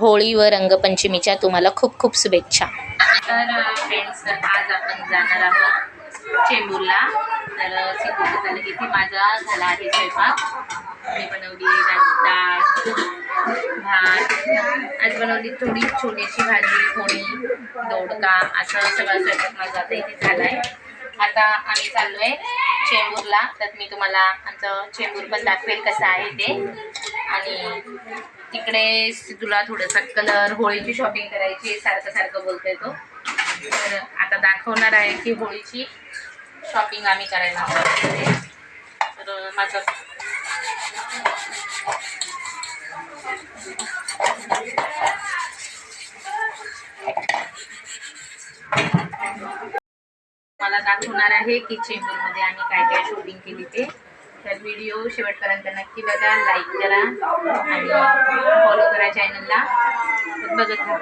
होळी व रंगपंचमीच्या तुम्हाला खूप खूप शुभेच्छा. तर फ्रेंड्स, आज आपण जाणार आहोत चेंबूरला. तर सिद्धूचं झालं की माझा झाला आहे स्वयंपाक. मी बनवली डाळ, भात, आज बनवली थोडी छोटीशी भाजी, पोळी, दोडका, असं सगळं स्वयंपाक माझा आता इथे झाला आहे. आता आम्ही चाललो आहे चेंबूरला. तर मी तुम्हाला आमचं चेंबूर पण दाखवेल कसं आहे ते. आणि तिकडे तुला थोडंसं कलर, होळीची शॉपिंग करायची, सारखं सारखं बोलतोय तो. तर आता दाखवणार आहे की होळीची शॉपिंग आम्ही करायला हवं. तर माझं मला दाखवणार आहे की चेंबूरमध्ये आम्ही काय काय शॉपिंग केली ते. तर व्हिडिओ शेवटपर्यंत नक्की बघा, लाईक करा आणि फॉलो करा चॅनलला. तर बघत राहा.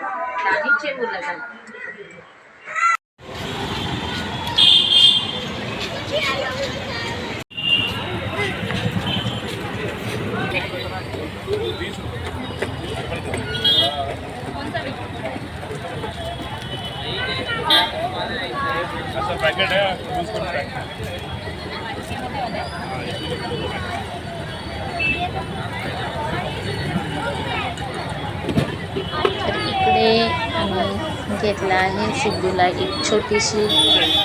आम्ही चेंबूरला जाऊ. पैकेट है इकडे आम्ही घेतला आहे सिद्धूला एक छोटीशी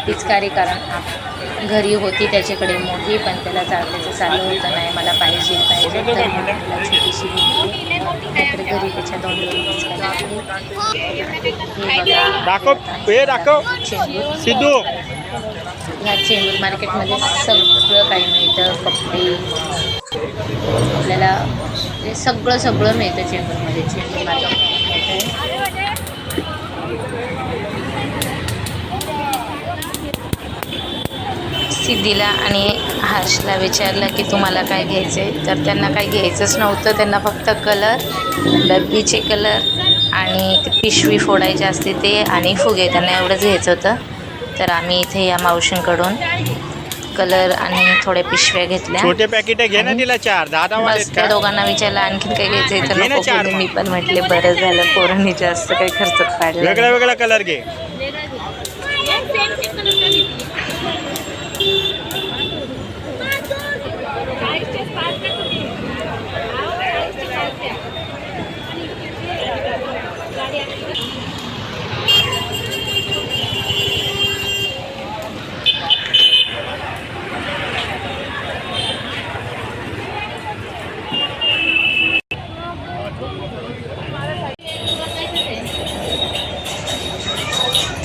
पिचकारी, कारण घरी होती त्याच्याकडे मोठी, पण त्याला त्याचं चालू होतं नाही, मला पाहिजे तर मला छोटीशी घेतली. त्याकडे घरी त्याच्या 2 चेंबूर. सिद्धू ह्या चेंबूर मार्केटमध्ये सगळं काही मिळतं. कपडे आपल्याला सगळं मिळतं चेंबूरमध्ये. चेंबूर मार्केट सिद्धीला आणि हर्षला विचारलं की तुम्हाला काय घ्यायचं आहे. तर त्यांना काही घ्यायचंच नव्हतं. त्यांना फक्त कलर, डब्बीचे कलर आणि पिशवी फोडायची असते ते, आणि फुगे, त्यांना एवढंच घ्यायचं होतं. तर आम्ही इथे या मावशींकडून कलर आणि थोड्या पिशव्या घेतल्या. छोटे पॅकेट घे ना, तिला 4 10 बस त्या दोघांना विचारलं आणखीन काही घ्यायचं तर नको बोलू. मी पण म्हटले बरं झालं, पोरांनी जास्त काही खर्च काढला. वेगळा कलर घे.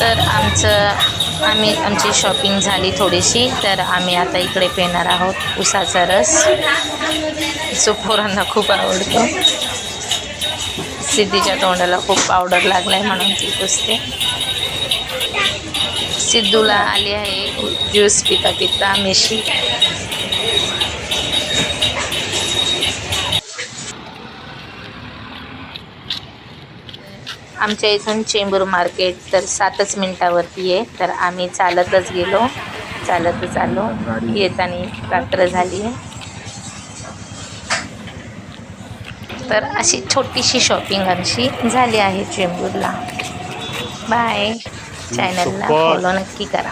तर आमची शॉपिंग झाली थोडीशी. तर आम्ही आता इकडे पिणार आहोत उसाचा रस, जो पोरांना खूप आवडतो. सिद्धीच्या तोंडाला खूप पावडर लागलाय म्हणून ती पुसते. सिद्धूला आली आहे ज्यूस पिता पिता मिशी. आमच्या इथून चेंबूर मार्केट तर 7च मिनिटावरती आहे. तर आम्ही चालतच गेलो, चालतच आलो. येताना रात्र झाली आहे. तर अशी छोटीशी शॉपिंग आमची झाली आहे चेंबूरला. बाय. चॅनलला फॉलो नक्की करा.